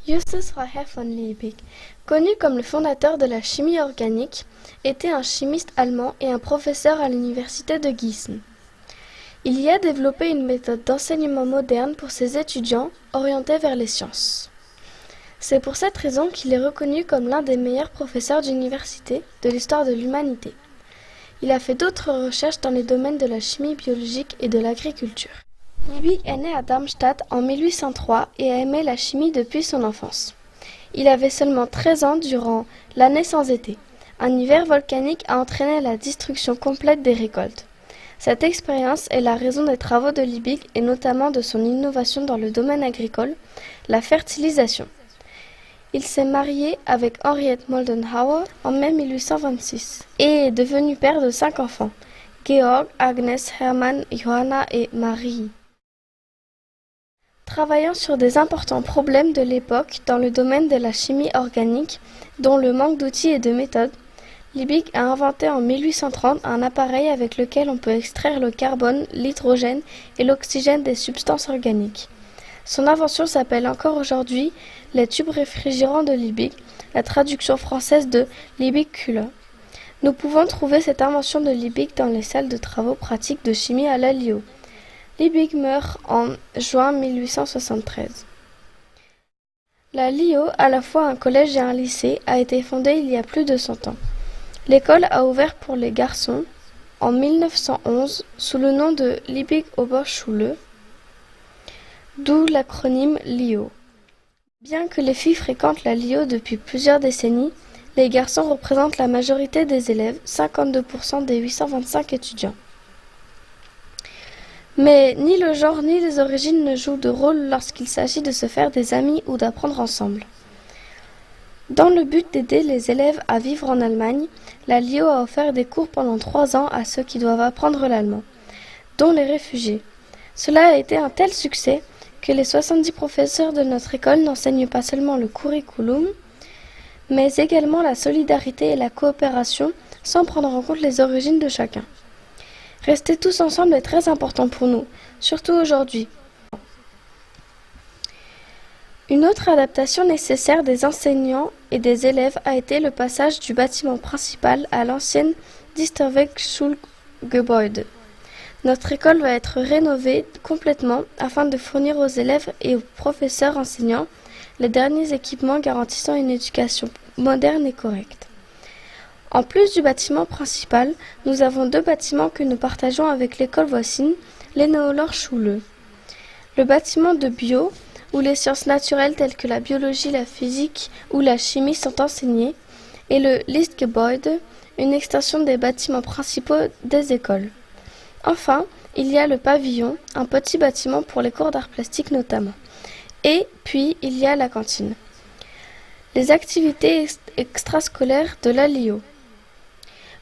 Justus Freiherr von Liebig, connu comme le fondateur de la chimie organique, était un chimiste allemand et un professeur à l'université de Gießen. Il y a développé une méthode d'enseignement moderne pour ses étudiants orientés vers les sciences. C'est pour cette raison qu'il est reconnu comme l'un des meilleurs professeurs d'université de l'histoire de l'humanité. Il a fait d'autres recherches dans les domaines de la chimie biologique et de l'agriculture. Liebig est né à Darmstadt en 1803 et a aimé la chimie depuis son enfance. Il avait seulement 13 ans durant l'année sans été. Un hiver volcanique a entraîné la destruction complète des récoltes. Cette expérience est la raison des travaux de Liebig et notamment de son innovation dans le domaine agricole, la fertilisation. Il s'est marié avec Henriette Moldenhauer en mai 1826 et est devenu père de 5 enfants, Georg, Agnes, Hermann, Johanna et Marie. Travaillant sur des importants problèmes de l'époque dans le domaine de la chimie organique, dont le manque d'outils et de méthodes, Liebig a inventé en 1830 un appareil avec lequel on peut extraire le carbone, l'hydrogène et l'oxygène des substances organiques. Son invention s'appelle encore aujourd'hui les tubes réfrigérants de Liebig, la traduction française de Liebig-Kühler. Nous pouvons trouver cette invention de Liebig dans les salles de travaux pratiques de chimie à la LIO. Liebig meurt en juin 1873. La LIO, à la fois un collège et un lycée, a été fondée il y a plus de 100 ans. L'école a ouvert pour les garçons en 1911 sous le nom de Liebig-Oberschule, d'où l'acronyme LIO. Bien que les filles fréquentent la LIO depuis plusieurs décennies, les garçons représentent la majorité des élèves, 52% des 825 étudiants. Mais ni le genre ni les origines ne jouent de rôle lorsqu'il s'agit de se faire des amis ou d'apprendre ensemble. Dans le but d'aider les élèves à vivre en Allemagne, la LIO a offert des cours pendant 3 ans à ceux qui doivent apprendre l'allemand, dont les réfugiés. Cela a été un tel succès que les 70 professeurs de notre école n'enseignent pas seulement le curriculum, mais également la solidarité et la coopération sans prendre en compte les origines de chacun. Rester tous ensemble est très important pour nous, surtout aujourd'hui. Une autre adaptation nécessaire des enseignants et des élèves a été le passage du bâtiment principal à l'ancienne Dichterweg-Schulgebäude. Notre école va être rénovée complètement afin de fournir aux élèves et aux professeurs enseignants les derniers équipements garantissant une éducation moderne et correcte. En plus du bâtiment principal, nous avons 2 bâtiments que nous partageons avec l'école voisine, l'Enneholer-Schule. Le bâtiment de bio, où les sciences naturelles telles que la biologie, la physique ou la chimie sont enseignées, et le Listgebäude, une extension des bâtiments principaux des écoles. Enfin, il y a le pavillon, un petit bâtiment pour les cours d'arts plastiques notamment. Et puis, il y a la cantine. Les activités extrascolaires de la LIO.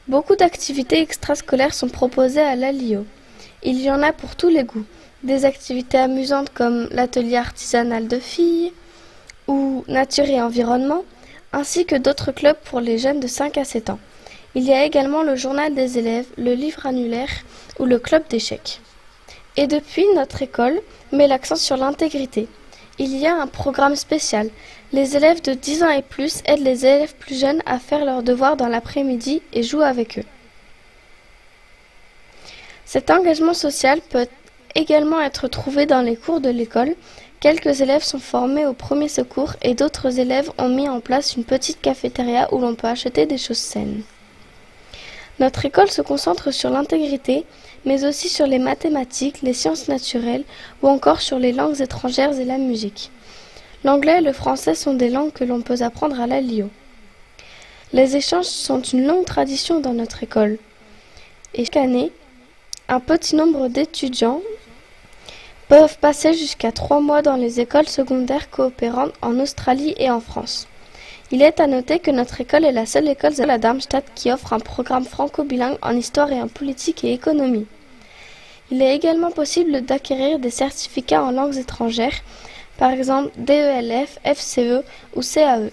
Beaucoup d'activités extrascolaires sont proposées à la LIO. Il y en a pour tous les goûts. Des activités amusantes comme l'atelier artisanal de filles ou nature et environnement, ainsi que d'autres clubs pour les jeunes de 5 à 7 ans. Il y a également le journal des élèves, le livre annulaire ou le club d'échecs. Et depuis, notre école met l'accent sur l'intégrité. Il y a un programme spécial. Les élèves de 10 ans et plus aident les élèves plus jeunes à faire leurs devoirs dans l'après-midi et jouent avec eux. Cet engagement social peut également être trouvé dans les cours de l'école. Quelques élèves sont formés aux premiers secours et d'autres élèves ont mis en place une petite cafétéria où l'on peut acheter des choses saines. Notre école se concentre sur l'intégrité, mais aussi sur les mathématiques, les sciences naturelles ou encore sur les langues étrangères et la musique. L'anglais et le français sont des langues que l'on peut apprendre à la LIO. Les échanges sont une longue tradition dans notre école. Et chaque année, un petit nombre d'étudiants peuvent passer jusqu'à 3 mois dans les écoles secondaires coopérantes en Australie et en France. Il est à noter que notre école est la seule école à Darmstadt qui offre un programme franco-bilingue en histoire et en politique et économie. Il est également possible d'acquérir des certificats en langues étrangères, par exemple DELF, FCE ou CAE.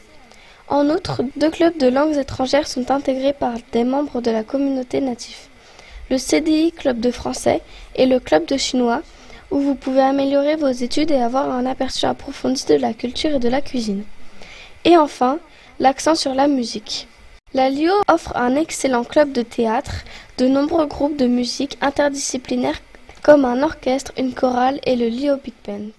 En outre, 2 clubs de langues étrangères sont intégrés par des membres de la communauté native. Le CDI Club de français et le Club de chinois, où vous pouvez améliorer vos études et avoir un aperçu approfondi de la culture et de la cuisine. Et enfin, l'accent sur la musique. La LIO offre un excellent club de théâtre, de nombreux groupes de musique interdisciplinaires comme un orchestre, une chorale et le LIO Big Band.